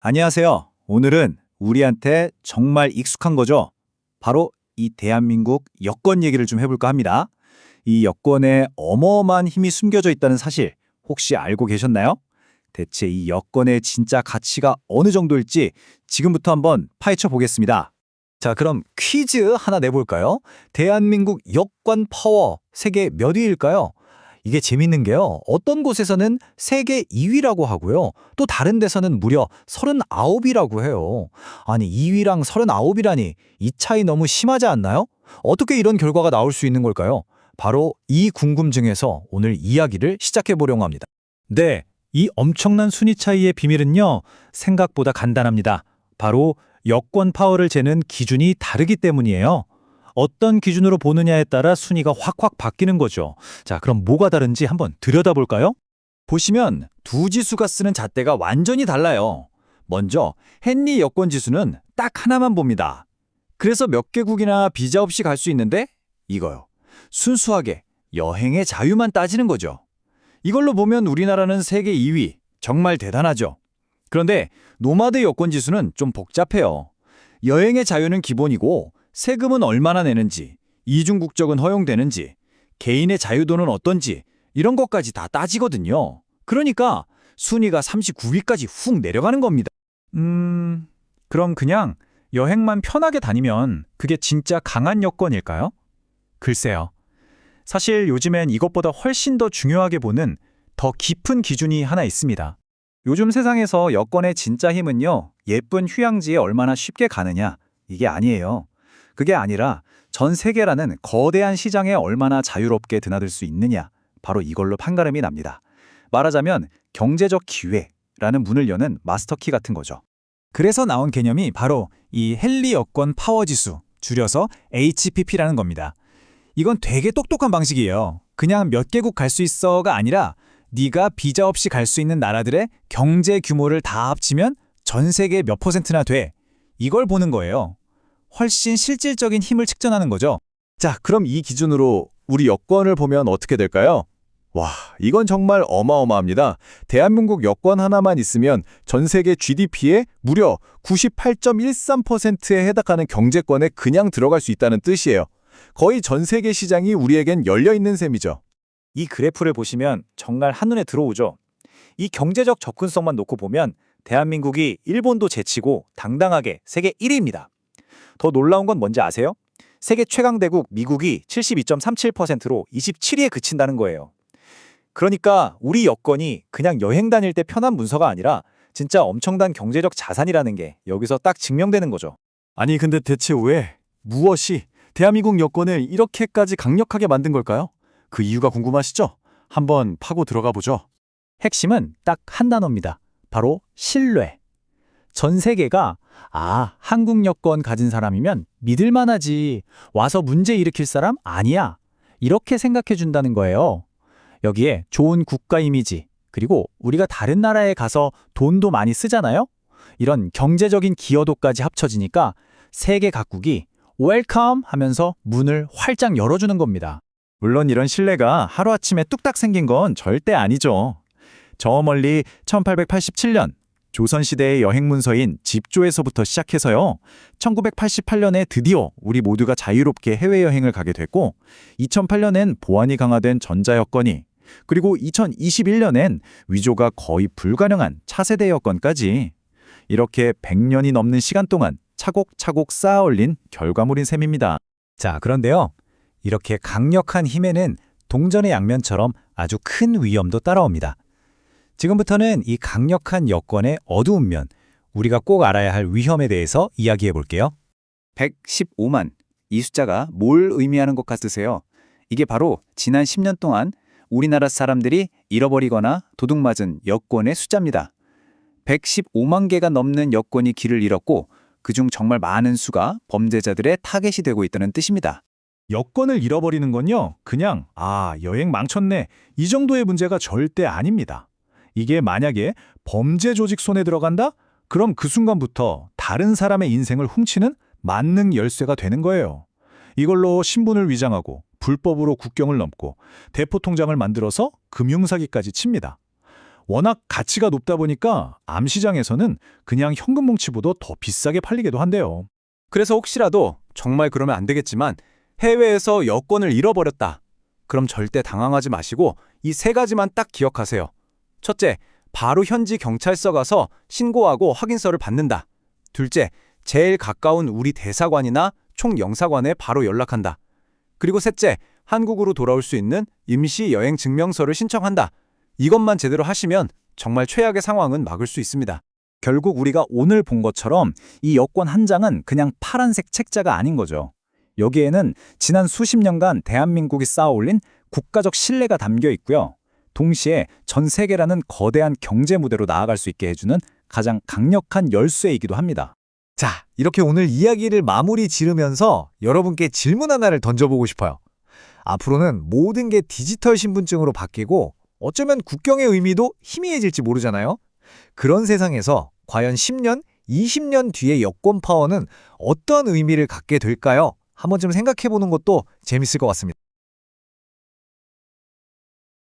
안녕하세요. 오늘은 우리한테 정말 익숙한 거죠. 바로 이 대한민국 여권 얘기를 좀 해볼까 합니다. 이 여권에 어마어마한 힘이 숨겨져 있다는 사실 혹시 알고 계셨나요? 대체 이 여권의 진짜 가치가 어느 정도일지 지금부터 한번 파헤쳐 보겠습니다. 자, 그럼 퀴즈 하나 내볼까요? 대한민국 여권 파워 세계 몇 위일까요? 이게 재밌는 게요. 어떤 곳에서는 세계 2위라고 하고요. 또 다른 데서는 무려 39위라고 해요. 아니, 2위랑 39위라니 이 차이 너무 심하지 않나요? 어떻게 이런 결과가 나올 수 있는 걸까요? 바로 이 궁금증에서 오늘 이야기를 시작해 보려고 합니다. 네, 이 엄청난 순위 차이의 비밀은요. 생각보다 간단합니다. 바로 여권 파워를 재는 기준이 다르기 때문이에요. 어떤 기준으로 보느냐에 따라 순위가 확확 바뀌는 거죠. 자, 그럼 뭐가 다른지 한번 들여다볼까요? 보시면 두 지수가 쓰는 잣대가 완전히 달라요. 먼저 헨리 여권 지수는 딱 하나만 봅니다. 그래서 몇 개국이나 비자 없이 갈 수 있는데 이거요. 순수하게 여행의 자유만 따지는 거죠. 이걸로 보면 우리나라는 세계 2위. 정말 대단하죠. 그런데 노마드 여권 지수는 좀 복잡해요. 여행의 자유는 기본이고 세금은 얼마나 내는지, 이중 국적은 허용되는지, 개인의 자유도는 어떤지 이런 것까지 다 따지거든요. 그러니까 순위가 39위까지 훅 내려가는 겁니다. 그럼 그냥 여행만 편하게 다니면 그게 진짜 강한 여권일까요? 글쎄요. 사실 요즘엔 이것보다 훨씬 더 중요하게 보는 더 깊은 기준이 하나 있습니다. 요즘 세상에서 여권의 진짜 힘은요, 예쁜 휴양지에 얼마나 쉽게 가느냐, 이게 아니에요. 그게 아니라 전 세계라는 거대한 시장에 얼마나 자유롭게 드나들 수 있느냐, 바로 이걸로 판가름이 납니다. 말하자면 경제적 기회라는 문을 여는 마스터키 같은 거죠. 그래서 나온 개념이 바로 이 헨리 여권 파워 지수, 줄여서 HPP라는 겁니다. 이건 되게 똑똑한 방식이에요. 그냥 몇 개국 갈 수 있어가 아니라 네가 비자 없이 갈 수 있는 나라들의 경제 규모를 다 합치면 전 세계 몇 %나 돼. 이걸 보는 거예요. 훨씬 실질적인 힘을 측정하는 거죠. 자, 그럼 이 기준으로 우리 여권을 보면 어떻게 될까요? 와, 이건 정말 어마어마합니다. 대한민국 여권 하나만 있으면 전 세계 GDP의 무려 98.13%에 해당하는 경제권에 그냥 들어갈 수 있다는 뜻이에요. 거의 전 세계 시장이 우리에겐 열려있는 셈이죠. 이 그래프를 보시면 정말 한눈에 들어오죠. 이 경제적 접근성만 놓고 보면 대한민국이 일본도 제치고 당당하게 세계 1위입니다. 더 놀라운 건 뭔지 아세요? 세계 최강대국 미국이 72.37%로 27위에 그친다는 거예요. 그러니까 우리 여권이 그냥 여행 다닐 때 편한 문서가 아니라 진짜 엄청난 경제적 자산이라는 게 여기서 딱 증명되는 거죠. 아니 근데 대체 왜, 무엇이 대한민국 여권을 이렇게까지 강력하게 만든 걸까요? 그 이유가 궁금하시죠? 한번 파고 들어가 보죠. 핵심은 딱 한 단어입니다. 바로 신뢰. 전 세계가 한국 여권 가진 사람이면 믿을만하지, 와서 문제 일으킬 사람 아니야, 이렇게 생각해 준다는 거예요. 여기에 좋은 국가 이미지, 그리고 우리가 다른 나라에 가서 돈도 많이 쓰잖아요? 이런 경제적인 기여도까지 합쳐지니까 세계 각국이 웰컴 하면서 문을 활짝 열어주는 겁니다. 물론 이런 신뢰가 하루아침에 뚝딱 생긴 건 절대 아니죠. 저 멀리 1887년 조선시대의 여행문서인 집조에서부터 시작해서요. 1988년에 드디어 우리 모두가 자유롭게 해외여행을 가게 됐고 2008년엔 보안이 강화된 전자여권이, 그리고 2021년엔 위조가 거의 불가능한 차세대 여권까지, 이렇게 100년이 넘는 시간 동안 차곡차곡 쌓아 올린 결과물인 셈입니다. 자, 그런데요. 이렇게 강력한 힘에는 동전의 양면처럼 아주 큰 위험도 따라옵니다. 지금부터는 이 강력한 여권의 어두운 면, 우리가 꼭 알아야 할 위험에 대해서 이야기해 볼게요. 115만, 이 숫자가 뭘 의미하는 것 같으세요? 이게 바로 지난 10년 동안 우리나라 사람들이 잃어버리거나 도둑맞은 여권의 숫자입니다. 115만 개가 넘는 여권이 길을 잃었고 그중 정말 많은 수가 범죄자들의 타겟이 되고 있다는 뜻입니다. 여권을 잃어버리는 건요, 그냥 여행 망쳤네, 이 정도의 문제가 절대 아닙니다. 이게 만약에 범죄 조직 손에 들어간다? 그럼 그 순간부터 다른 사람의 인생을 훔치는 만능 열쇠가 되는 거예요. 이걸로 신분을 위장하고 불법으로 국경을 넘고 대포 통장을 만들어서 금융사기까지 칩니다. 워낙 가치가 높다 보니까 암시장에서는 그냥 현금 뭉치보다 더 비싸게 팔리기도 한대요. 그래서 혹시라도 정말 그러면 안 되겠지만 해외에서 여권을 잃어버렸다. 그럼 절대 당황하지 마시고 이 세 가지만 딱 기억하세요. 첫째, 바로 현지 경찰서 가서 신고하고 확인서를 받는다. 둘째, 제일 가까운 우리 대사관이나 총영사관에 바로 연락한다. 그리고 셋째, 한국으로 돌아올 수 있는 임시 여행 증명서를 신청한다. 이것만 제대로 하시면 정말 최악의 상황은 막을 수 있습니다. 결국 우리가 오늘 본 것처럼 이 여권 한 장은 그냥 파란색 책자가 아닌 거죠. 여기에는 지난 수십 년간 대한민국이 쌓아올린 국가적 신뢰가 담겨 있고요. 동시에 전 세계라는 거대한 경제 무대로 나아갈 수 있게 해주는 가장 강력한 열쇠이기도 합니다. 자, 이렇게 오늘 이야기를 마무리 지르면서 여러분께 질문 하나를 던져보고 싶어요. 앞으로는 모든 게 디지털 신분증으로 바뀌고 어쩌면 국경의 의미도 희미해질지 모르잖아요. 그런 세상에서 과연 10년, 20년 뒤의 여권 파워는 어떤 의미를 갖게 될까요? 한 번쯤 생각해보는 것도 재밌을 것 같습니다.